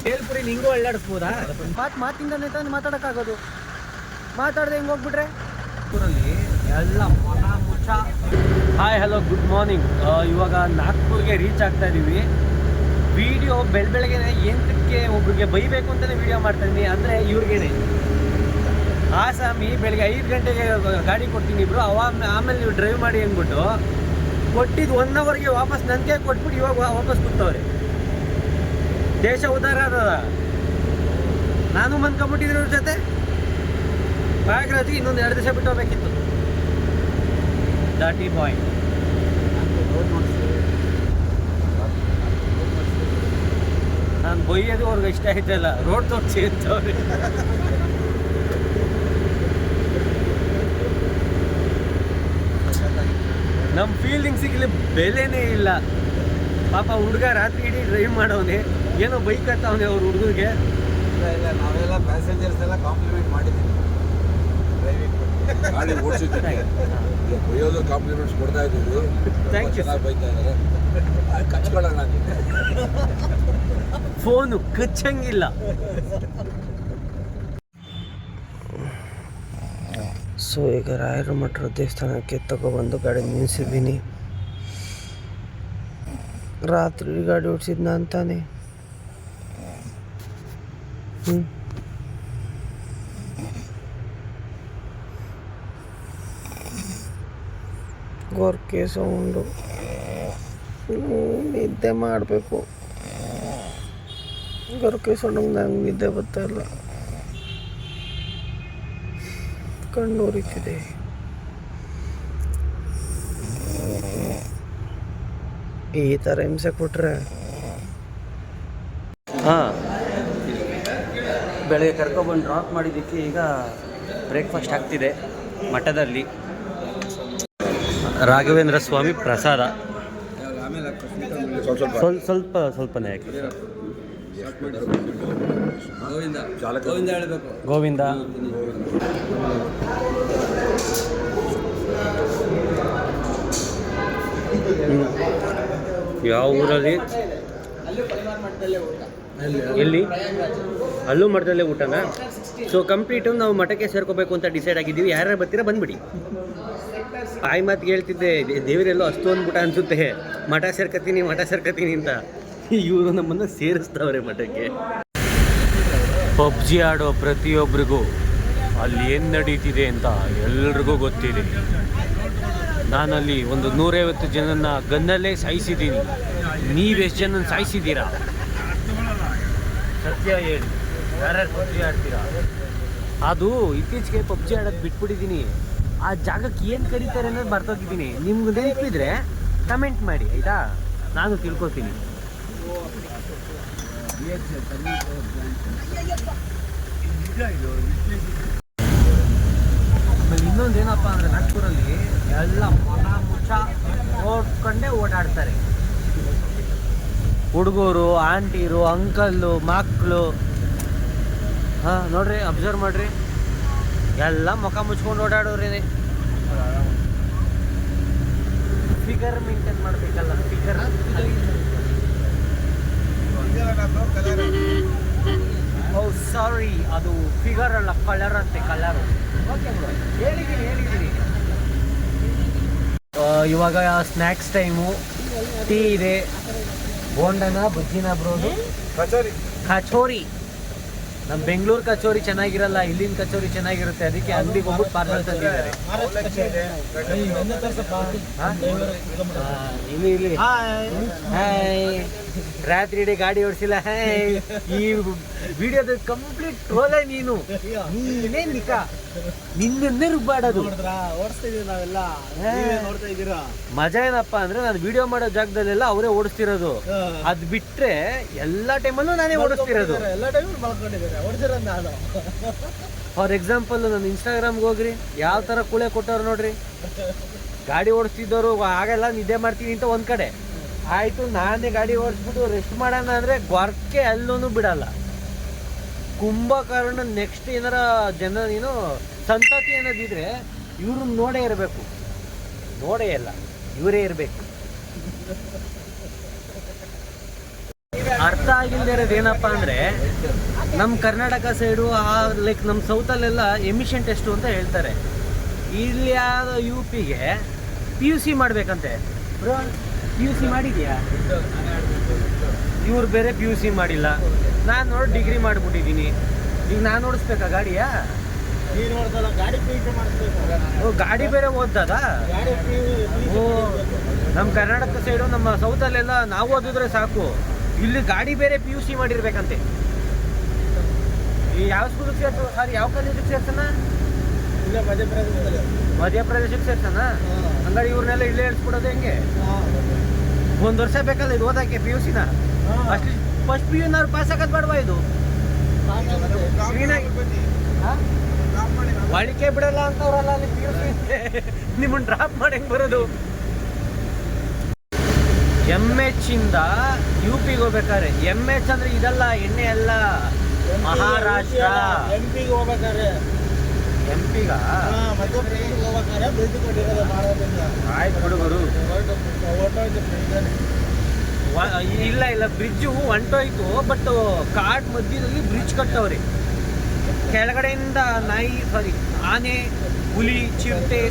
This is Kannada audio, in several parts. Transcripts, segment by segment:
ಬೇಲ್ಪುರಿ ನಿಂಗೂ ಅಳ್ಳಾಡಿಸ್ಬೋದಾ? ಮಾತಿಂದನೇ ತಾನು ಮಾತಾಡೋಕ್ಕಾಗೋದು. ಮಾತಾಡದೆ ಹೆಂಗೆ ಹೋಗ್ಬಿಟ್ರೆ ನಾಗ್ಪುರಲ್ಲಿ ಎಲ್ಲ ಮನ ಮುಚ್ಚ. Hi hello good morning. ಇವಾಗ ನಾಗ್ಪುರ್ಗೆ ರೀಚ್ ಆಗ್ತಾ ಇದ್ದೀವಿ. ವಿಡಿಯೋ ಬೆಳಗ್ಗೆ ಏನಕ್ಕೆ ಒಬ್ರಿಗೆ ಬೈಬೇಕು ಅಂತಲೇ ವಿಡಿಯೋ ಮಾಡ್ತಾಯಿದ್ದೀನಿ. ಅಂದರೆ ಇವ್ರಿಗೇನೆ ಆಸಾಮಿ ಬೆಳಗ್ಗೆ 5 ಗಂಟೆಗೆ ಗಾಡಿ ಕೊಡ್ತೀನಿ ಇಬ್ರು, ಆಮೇಲೆ ನೀವು ಡ್ರೈವ್ ಮಾಡಿ ಅಂದ್ಬಿಟ್ಟು ಕೊಟ್ಟಿದ್ದು 1 ಅವರ್ಗೆ ವಾಪಸ್ ನನಗೆ ಕೊಟ್ಬಿಟ್ಟು ಇವಾಗ ವಾಪಸ್ ಕೂತವ್ರೆ. ದೇಶ ಉದ್ಧಾರ ಅದ. ನಾನು ಮನ್ಕೊಂಬಿಟ್ಟಿದ್ದೀನಿ ಇವ್ರ ಜೊತೆ. ಪ್ರಯಾಗ್ರಾಜ್ಗೆ ಇನ್ನೊಂದು 2 ದಿವಸ ಬಿಟ್ಟು ಹೋಗ್ಬೇಕಿತ್ತು. ಡಾಟಿ ಬಾಯ್. ನಾನು ಬೈಯೋದು ಅವ್ರಿಗೆ ಇಷ್ಟ ಆಯ್ತಲ್ಲ. ರೋಡ್ ತೋರಿಸಿ ಅಂತವ್ರೆ. ನಮ್ಮ ಫೀಲಿಂಗ್ಸಿಗೆ ಇಲ್ಲಿ ಬೆಲೆನೇ ಇಲ್ಲ. ಪಾಪ ಹುಡುಗ ರಾತ್ರಿ ಇಡೀ ಡ್ರೈವ್ ಮಾಡೋನೆ, ಏನೋ ಬೈಕ್ ಹತ್ತವನೆ ಅವ್ರ ಹುಡುಗರಿಗೆ. ಇಲ್ಲ ನಾವೆಲ್ಲ ಪ್ಯಾಸೆಂಜರ್ಸ್ ಎಲ್ಲ ಕಾಂಪ್ಲಿಮೆಂಟ್ ಮಾಡಿದ್ದೀವಿ. ಡ್ರೈವಿಂಗ್ ಗಾಡಿ ಓಡಿಸಿದ್ದೀವಿ, ಬೈಯೋದು ಕಾಂಪ್ಲಿಮೆಂಟ್ಸ್ ಕೊಡ್ತಾ ಇದ್ದೀವಿ. Thank you. ಬೈತಾ ಇದ್ದಾರೆ, ಕಚ್ಕೊಳ್ಳೋಣ. ಫೋನು ಕಚ್ಚಂಗಿಲ್ಲ. ಸೊ ಈಗ ರಾಯರ ಮಠದ ದೇವಸ್ಥಾನಕ್ಕೆ ತಗೊಬಂದು ಗಾಡಿ ನಿಲ್ಲಿಸಿದ್ದೀನಿ. ರಾತ್ರಿ ಗಾಡಿ ಓಡಿಸಿದ್ನ ಅಂತಾನೆ. ಗೊರ್ಕೆ ಸೌಂಡು. ನಿದ್ದೆ ಮಾಡಬೇಕು. ಗೊರ್ಕೆ ಸೌಂಡಿಗೆ ನಂಗೆ ನಿದ್ದೆ ಬರ್ತಾ ಇಲ್ಲ, ಕಣ್ಣು ಉರಿತಿದೆ. ಈ ಥರ ಹಿಂಸೆ ಕೊಟ್ರೆ ಬೆಳಗ್ಗೆ ಕರ್ಕೊಬಂದು ಡ್ರಾಪ್ ಮಾಡಿದ್ದಕ್ಕೆ ಈಗ ಬ್ರೇಕ್ಫಾಸ್ಟ್ ಆಗ್ತಿದೆ ಮಠದಲ್ಲಿ. ರಾಘವೇಂದ್ರ ಸ್ವಾಮಿ ಪ್ರಸಾದ ಸ್ವಲ್ಪನೇ ಹಾಕಿ. ಗೋವಿಂದ. ಯಾವ ಊರಲ್ಲಿ? ಎಲ್ಲಿ? ಅಲ್ಲೂ ಮಠದಲ್ಲೇ ಊಟನಾ? ಸೊ ಕಂಪ್ಲೀಟು ನಾವು ಮಠಕ್ಕೆ ಸೇರ್ಕೋಬೇಕು ಅಂತ ಡಿಸೈಡ್ ಆಗಿದ್ದೀವಿ. ಯಾರ್ಯಾರು ಬರ್ತೀರಾ ಬಂದ್ಬಿಡಿ. ಆಯ್ ಮಾತು ಹೇಳ್ತಿದ್ದೆ, ದೇವರೆಲ್ಲೋ ಅಷ್ಟು ಅಂದ್ಬಿಟ್ಟ ಅನಿಸುತ್ತೆ, ಮಠ ಸೇರ್ಕತೀನಿ ಅಂತ. ಇವರು ನಮ್ಮನ್ನು ಸೇರಿಸ್ತವ್ರೆ ಮಠಕ್ಕೆ. ಪಬ್ಜಿ ಆಡೋ ಪ್ರತಿಯೊಬ್ಬರಿಗೂ ಅಲ್ಲಿ ಏನು ನಡೀತಿದೆ ಅಂತ ಎಲ್ರಿಗೂ ಗೊತ್ತಿದೆ. ನಾನಲ್ಲಿ ಒಂದು 150 ಜನನ ಗನ್ನಲ್ಲೇ ಸಾಯಿಸಿದ್ದೀನಿ. ನೀವೆಷ್ಟು ಜನನ ಸಾಯಿಸಿದ್ದೀರಾ? ಸತ್ಯ ಹೇಳಿ, ಯಾರ್ಯಾರು ಪಬ್ಜಿ ಆಡ್ತೀರಾ? ಅದು ಇತ್ತೀಚೆಗೆ ಪಬ್ಜಿ ಆಡೋದು ಬಿಟ್ಬಿಟ್ಟಿದ್ದೀನಿ. ಆ ಜಾಗಕ್ಕೆ ಏನು ಕರೀತಾರೆ ಅನ್ನೋದು ಬರ್ತೋಗಿದ್ದೀನಿ. ನಿಮ್ಗೆ ನೆನಪಿದ್ರೆ ಕಮೆಂಟ್ ಮಾಡಿ ಆಯಿತಾ, ನಾನು ತಿಳ್ಕೊತೀನಿ. ಆಮೇಲೆ ಇನ್ನೊಂದೇನಪ್ಪ ಅಂದರೆ ನಾಗ್ಪುರಲ್ಲಿ ಎಲ್ಲ ಮನ ಮುಚ್ಚ ಓಡ್ಕೊಂಡೇ ಓಡಾಡ್ತಾರೆ. ಹುಡುಗರು, ಆಂಟಿರು, ಅಂಕಲ್ಲು, ಮಕ್ಕಳು. ನೋಡ್ರಿ, ಅಬ್ಸರ್ವ್ ಮಾಡ್ರಿ, ಎಲ್ಲ ಮುಖ ಮುಚ್ಕೊಂಡು ಓಡಾಡೋರೇನೆ. ಫಿಗರ್ ಮೇಂಟೈನ್ ಮಾಡಬೇಕಲ್ಲ. ಫಿಗರ್ ಸಾರಿ, ಅದು ಫಿಗರ್ ಅಲ್ಲ, ಕಲರ್ ಅಂತೆ. ಕಲರು ಹೇಳಿದ್ದೀನಿ. ಇವಾಗ ಸ್ನ್ಯಾಕ್ಸ್ ಟೈಮು. ಟೀ ಇದೆ, ಬೋಂಡನ ಬಜ್ಜಿನ ಬ್ರೋದು, ಕಚೋರಿ. ನಮ್ಮ ಬೆಂಗಳೂರು ಕಚೋರಿ ಚೆನ್ನಾಗಿರಲ್ಲ, ಇಲ್ಲಿನ ಕಚೋರಿ ಚೆನ್ನಾಗಿರುತ್ತೆ. ಅದಕ್ಕೆ ಅಂಗಡಿಗೆ ಹೋಗ್ಬಿಟ್ಟು ಪಾರ್ಸಲ್ ತಂದಿದ್ದಾರೆ. ಇಲ್ಲಿ ಹಾಯ್. ರಾತ್ರಿ ಇಡೀ ಗಾಡಿ ಓಡಿಸಿಲ್ಲ. ಈ ವಿಡಿಯೋದ ಕಂಪ್ಲೀಟ್ ಟ್ರೋಲೇ ನೀನೇ ನಿಕಾ. ನಿನ್ನೇ ರುಬ್ಬಾಡೋದು. ಮಜಾ ಏನಪ್ಪ ಅಂದ್ರೆ, ನಾನು ವಿಡಿಯೋ ಮಾಡೋ ಜಾಗದಲ್ಲೆಲ್ಲ ಅವರೇ ಓಡಿಸ್ತಿರೋದು. ಅದ್ ಬಿಟ್ರೆ ಎಲ್ಲಾ ಟೈಮಲ್ಲೂ ನಾನೇ ಓಡಿಸ್ತಿರೋದು. ಫಾರ್ ಎಕ್ಸಾಂಪಲ್, ನಾನು ಇನ್ಸ್ಟಾಗ್ರಾಮ್ಗೆ ಹೋಗ್ರಿ, ಯಾವ ಥರ ಕೂಳೆ ಕೊಟ್ಟವ್ರು ನೋಡ್ರಿ. ಗಾಡಿ ಓಡಿಸ್ತಿದ್ದವರು ಆಗೆಲ್ಲ ನಿದ್ದೆ ಮಾಡ್ತೀನಿ ಅಂತ ಒಂದ್ ಕಡೆ ಆಯಿತು, ನಾನೇ ಗಾಡಿ ಓಡಿಸ್ಬಿಟ್ಟು ರೆಸ್ಟ್ ಮಾಡೋಣ ಅಂದರೆ ಗೊರ್ಕೆ ಅಲ್ಲೂ ಬಿಡಲ್ಲ. ಕುಂಭಕರ್ಣ ನೆಕ್ಸ್ಟ್ ಏನಾರ ಸಂತತಿ ಅನ್ನೋದಿದ್ರೆ ಇವ್ರನ್ನ ನೋಡೇ ಇರಬೇಕು. ನೋಡೇ ಇಲ್ಲ, ಇವರೇ ಇರಬೇಕು. ಅರ್ಥ ಆಗಿಲ್ಲದೆ ಇರೋದು ಏನಪ್ಪ ಅಂದರೆ ನಮ್ಮ ಕರ್ನಾಟಕ ಸೈಡು ಲೈಕ್ ನಮ್ಮ ಸೌತಲ್ಲೆಲ್ಲ ಎಮಿಷನ್ ಟೆಸ್ಟು ಅಂತ ಹೇಳ್ತಾರೆ. ಇಲ್ಲಿ ಯಾವುದು ಯು ಪಿಗೆ PUC ಮಾಡಬೇಕಂತೆ. ಬ್ರೋ PUC ಮಾಡಿದ್ಯಾ? ಇವ್ರು ಬೇರೆ PUC ಮಾಡಿಲ್ಲ. ನಾನು ನೋಡಿ ಡಿಗ್ರಿ ಮಾಡಿಬಿಟ್ಟಿದ್ದೀನಿ. ಈಗ ನಾನು ಓಡಿಸ್ಬೇಕಾ ಗಾಡಿಯಾ? ಓ ಗಾಡಿ ಬೇರೆ ಓದ್ದದ? ಓ ನಮ್ಮ ಕರ್ನಾಟಕ ಸೈಡು ನಮ್ಮ ಸೌತಲ್ಲೆಲ್ಲ ನಾವು ಓದಿದ್ರೆ ಸಾಕು, ಇಲ್ಲಿ ಗಾಡಿ ಬೇರೆ PUC ಮಾಡಿರ್ಬೇಕಂತೆ. ಈ ಯಾವ ಸ್ಕೂಲಿಗೆ ಸೇರ್ತಾನ? ಸಾರಿ ಯಾವ ಕಾಲೇಜಿಗೆ ಸೇರ್ತಾನ? ಮಧ್ಯಪ್ರದೇಶಕ್ಕೆ ಸೇರ್ತಾನ? ಹಂಗಾರೆ ಇವ್ರನ್ನೆಲ್ಲ ಇಲ್ಲೇ ಇಳಿಸ್ಬಿಡೋದು ಹೆಂಗೆ? ಒಂದು ವರ್ಷ ಬೇಕಲ್ಲ ಇದು ಓದಕ್ಕೆ PUCನ? ಅಷ್ಟು ಫಸ್ಟ್ PU ಪಾಸ್ ಆಗೋದು ಬೇಡವಾ ಇದು? ಒಳಿಕೆ ಬಿಡಲ್ಲ ಅಂತವ್ರಲ್ಲ ಅಲ್ಲಿ PUC ನಿಮ್ಮನ್ನು ಡ್ರಾಪ್ ಮಾಡಿ ಹೆಂಗೆ ಬರೋದು? MH ಇಂದ UP ಗೆ ಹೋಗ್ಬೇಕಾದ್ರೆ, MH ಅಂದ್ರೆ ಇದಲ್ಲ, ಎಣ್ಣೆ ಅಲ್ಲ, ಮಹಾರಾಷ್ಟ್ರ. MP ಗೆ ಹೋಗ್ಬೇಕಾದ್ರೆ MP ಗ ಆಯ್ತು ಹುಡುಗರು. ಇಲ್ಲ ಬ್ರಿಡ್ಜು ಹೊಂಟೋಯ್ತು, ಬಟ್ ಕಾಡ್ ಮಧ್ಯದಲ್ಲಿ ಬ್ರಿಡ್ಜ್ ಕಟ್ಟವ್ರಿ. ಕೆಳಗಡೆಯಿಂದ ಆನೆ, ಹುಲಿ, ಚಿರತೆ,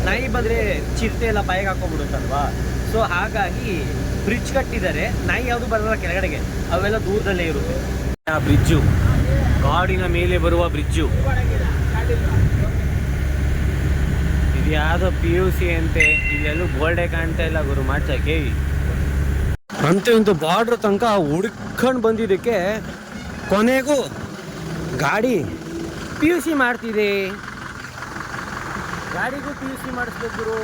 ನಾಯಿ ಬಂದರೆ ಚಿರತೆ ಎಲ್ಲ ಬಾಯಿಗೆ ಹಾಕೊಂಡ್ಬಿಡುತ್ತಲ್ವಾ, ಸೊ ಹಾಗಾಗಿ ಬ್ರಿಡ್ಜ್ ಕಟ್ಟಿದ್ದಾರೆ. ನಾಯಿ ಯಾವುದು ಬರಲ್ಲ ಕೆಳಗಡೆಗೆ, ಅವೆಲ್ಲ ದೂರದಲ್ಲೇ ಇರುತ್ತೆ. ಆ ಬ್ರಿಡ್ಜು ಕಾಡಿನ ಮೇಲೆ ಬರುವ ಬ್ರಿಡ್ಜು ಇದು ಯಾವುದೋ PUC ಅಂತೆ. ಇಲ್ಲೆಲ್ಲೂ ಗೋಲ್ಡೇ ಕಾಣ್ತಾ ಇಲ್ಲ ಗುರು ಮಾಡ್ಸಕ್ಕೆ. ಅಂತೂ ಇಂತೂ ಬಾರ್ಡ್ರ್ ತನಕ ಹುಡ್ಕೊಂಡು ಬಂದಿದ್ದಕ್ಕೆ ಕೊನೆಗೂ ಗಾಡಿ PUC ಮಾಡ್ತಿದೆ. ಗಾಡಿಗೂ PUC ಮಾಡಿಸ್ಬೇಕು ಗುರು.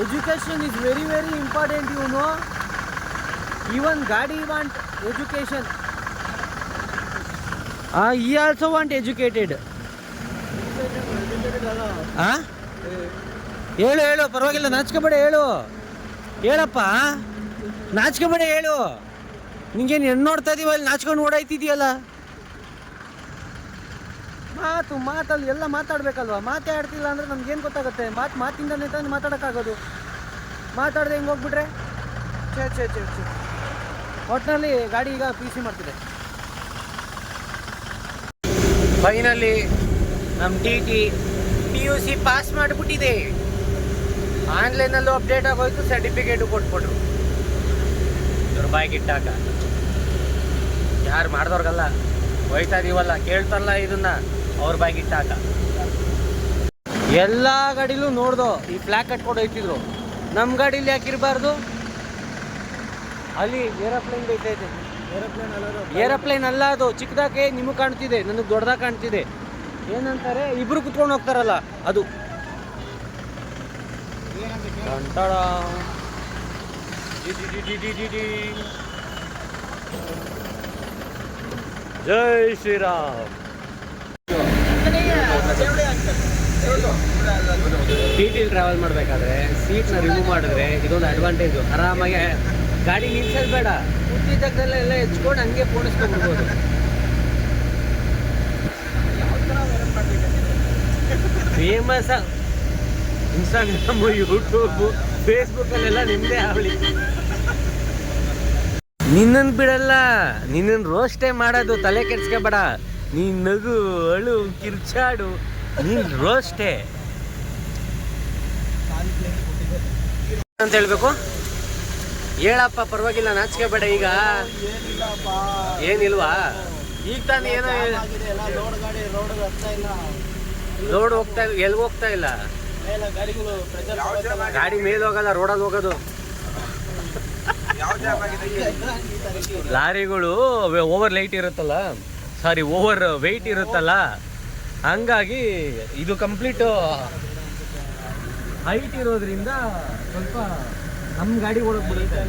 Education is very very important, you know. Even ಗಾಡಿ ವಾಂಟ್ ಎಜುಕೇಷನ್. ಈ ಆಲ್ಸೋ ವಾಂಟ್ ಎಜುಕೇಟೆಡ್. ಹೇಳು ಪರವಾಗಿಲ್ಲ, ನಾಚ್ಕೋಬೇಡ, ಹೇಳಪ್ಪ, ನಾಚ್ಕೋಬೇಡ, ಹೇಳು. ನಿಂಗೇನು ಹೆಣ್ಣು ನೋಡ್ತಾ ಇದೀವಲ್ಲಿ ನಾಚ್ಕೊಂಡು ಓಡಾಯ್ತಿದೆಯಲ್ಲ. ಮಾತಲ್ಲಿ ಎಲ್ಲ ಮಾತಾಡ್ಬೇಕಲ್ವ? ಮಾತಾಡ್ತಿಲ್ಲ ಅಂದ್ರೆ ನಮ್ಗೇನು ಗೊತ್ತಾಗುತ್ತೆ? ಮಾತಿಂದನೇ ತಾನು ಮಾತಾಡೋಕ್ಕಾಗೋದು. ಮಾತಾಡದೆ ಹೆಂಗೆ ಹೋಗ್ಬಿಟ್ರೆ ಛೇ ಒಟ್ಟಿನಲ್ಲಿ ಗಾಡಿ ಈಗ PUC ಮಾಡ್ತಿದೆ. ಫೈನಲಿ ನಮ್ಮ TT PUC ಪಾಸ್ ಮಾಡಿಬಿಟ್ಟಿದೆ. ಆನ್ಲೈನಲ್ಲೂ ಅಪ್ಡೇಟ್ ಆಗೋಯ್ತು, ಸರ್ಟಿಫಿಕೇಟು ಕೊಟ್ಬಿಟ್ರು. ರೂಪಾಯಿಗೆ ಇಟ್ಟಾಕ ಯಾರು ಮಾಡಿದವ್ರಿಗಲ್ಲ, ಹೋಯ್ತಾ ಇದೀವಲ್ಲ, ಕೇಳ್ತಾರಲ್ಲ ಇದನ್ನ, ಅವ್ರ ಬಾಯಿಗೆ ಇಟ್ಟಾಕ. ಎಲ್ಲ ಗಾಡಿಲೂ ನೋಡ್ದೋ ಈ ಫ್ಲ್ಯಾಗ್ ಕಟ್ಕೊಂಡು ಹೋಯ್ತಿದ್ರು. ನಮ್ಮ ಗಾಡೀಲಿ ಯಾಕಿರಬಾರ್ದು? ಅಲ್ಲಿ ಏರೋಪ್ಲೇನ್ ಬೇಕೈತೆ. ಏರೋಪ್ಲೇನ್ ಅಲ್ಲ ಅದು, ಚಿಕ್ಕದಾಗೆ ನಿಮಗೆ ಕಾಣ್ತಿದೆ, ನನಗೆ ದೊಡ್ಡದಾಗಿ ಕಾಣ್ತಿದೆ. ಏನಂತಾರೆ, ಇಬ್ರು ಕುತ್ಕೊಂಡು ಹೋಗ್ತಾರಲ್ಲ ಅದು. ಜೈ ಶ್ರೀರಾಮ್. TT ಟ್ರಾವೆಲ್ ಮಾಡಬೇಕಾದ್ರೆ ಸೀಟ್ನ ರಿಮೂವ್ ಮಾಡಿದ್ರೆ ಇದೊಂದು ಅಡ್ವಾಂಟೇಜು. ಆರಾಮಾಗಿ ಗಾಡಿ ನಿಲ್ಸೋದು ಬೇಡ, ಕುರ್ಚಿ ಜಾಗದಲ್ಲೆಲ್ಲ ಹೆಚ್ಕೊಂಡು ಹಂಗೆ ಪೋಣಿಸ್ಕೊಂಡ್ಬಿಡ್ಬೋದು. ಫೇಮಸ್ ಇನ್ಸ್ಟಾಗ್ರಾಮು, ಯೂಟ್ಯೂಬು, ಫೇಸ್ಬುಕ್ಕಲ್ಲೆಲ್ಲ ನಿಮ್ಮದೇ ಅವಳಿ. ನಿನ್ನನ್ನು ಬಿಡಲ್ಲ, ನಿನ್ನನ್ನು ರೋಸ್ಟೇ ಮಾಡೋದು, ತಲೆ ಕೆಡ್ಸ್ಕೊಬೇಡ. ನೀನು ನಗು, ಅಳು, ಕಿರ್ಚಾಡು, ನೀನು ರೋಸ್ಟೇ ಅಂತ ಹೇಳ್ಬೇಕು. ಹೇಳಪ್ಪ, ಪರವಾಗಿಲ್ಲ, ನಾಚಿಕೆಬೇಡ. ಈಗ ಏನಿಲ್ವಾ? ಈಗ ತಾನು ಏನೋ ರೋಡ್ ಹೋಗ್ತಾ ಇಲ್ಲ, ಎಲ್ಲಿ ಹೋಗ್ತಾ ಇಲ್ಲ ಗಾಡಿ ಮೇಲೆ ಹೋಗಲ್ಲ, ರೋಡಲ್ಲಿ ಹೋಗೋದು. ಲಾರಿಗಳು ಓವರ್ ಲೈಟ್ ಇರುತ್ತಲ್ಲ, ಓವರ್ ವೆಯ್ಟ್ ಇರುತ್ತಲ್ಲ, ಹಂಗಾಗಿ ಇದು ಕಂಪ್ಲೀಟ್ ಹೈಟ್ ಇರೋದ್ರಿಂದ ಸ್ವಲ್ಪ ನಮ್ಮ ಗಾಡಿ ಒಳಗೆ ಬಿಡುತ್ತೆ.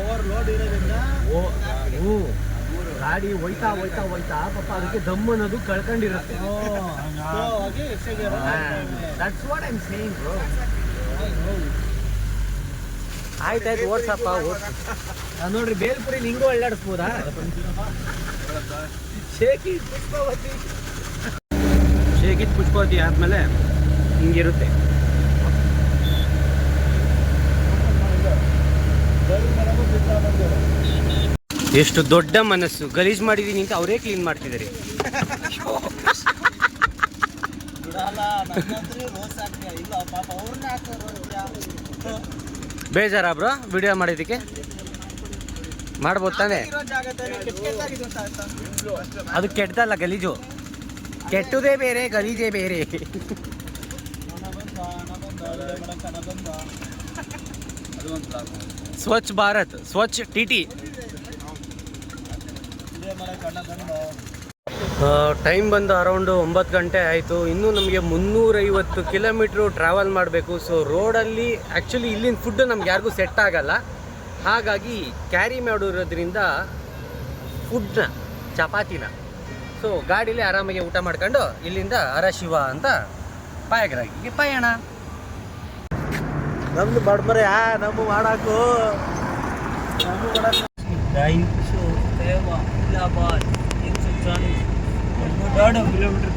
ಓವರ್ಲೋಡ್ ಇರೋದ್ರಿಂದ ಗಾಡಿ ಹೋಯ್ತಾ ಪಾಪ ಅದಕ್ಕೆ ದಮ್ ಅನ್ನೋದು ಕಳ್ಕೊಂಡಿರುತ್ತೆ. That's what I'm saying, bro. ಆಯ್ತಾಯ್ತು, ಓಡ್ಸಪ್ಪ, ನೋಡ್ರಿ ಬೇಲ್ಪುರಿ ನಿಂಗೂ ಅಳ್ಳಾಡಿಸ್ಬೋದಾ? ಶೇಖಿತ್ ಪುಷ್ಪಾವತಿ ಆದ್ಮೇಲೆ ಹಿಂಗಿರುತ್ತೆ. ಎಷ್ಟು ದೊಡ್ಡ ಮನಸ್ಸು, ಗಲೀಜ್ ಮಾಡಿದೀನಿ ಅಂತ ಅವರೇ ಕ್ಲೀನ್ ಮಾಡ್ತಿದ್ದಾರೆ. ಬೇಜಾರಾ ಬ್ರೋ ವಿಡಿಯೋ ಮಾಡಿದ್ದಕ್ಕೆ? ಮಾಡ್ಬೋದು ತಾನೆ? ಅದು ಕೆಟ್ಟದಲ್ಲ, ಗಲೀಜು. ಕೆಟ್ಟದೇ ಬೇರೆ, ಗಲೀಜೇ ಬೇರೆ. ಸ್ವಚ್ಛ ಭಾರತ್, ಸ್ವಚ್ಛ ಟಿಟಿ. ಟೈಮ್ ಬಂದು ಅರೌಂಡು 9 ಗಂಟೆ ಆಯಿತು. ಇನ್ನೂ ನಮಗೆ 350 ಕಿಲೋಮೀಟ್ರು ಟ್ರಾವೆಲ್ ಮಾಡಬೇಕು. ಸೊ ರೋಡಲ್ಲಿ ಆ್ಯಕ್ಚುಲಿ ಇಲ್ಲಿನ ಫುಡ್ಡು ನಮ್ಗೆ ಯಾರಿಗೂ ಸೆಟ್ ಆಗಲ್ಲ. ಹಾಗಾಗಿ ಕ್ಯಾರಿ ಮಾಡಿರೋದ್ರಿಂದ ಫುಡ್ನ, ಚಪಾತಿನ, ಸೊ ಗಾಡೀಲಿ ಆರಾಮಾಗಿ ಊಟ ಮಾಡ್ಕೊಂಡು ಇಲ್ಲಿಂದ ಹರಶಿವ ಅಂತ ಪಾಯಗ್ರಾಗಿಗೆ ಪಯಣ. ನಮ್ದು ಬಡ್ಮರೆ ನಮ್ಮ ಮಾಡಾಕು ಕಿಲೋಮೀಟರ್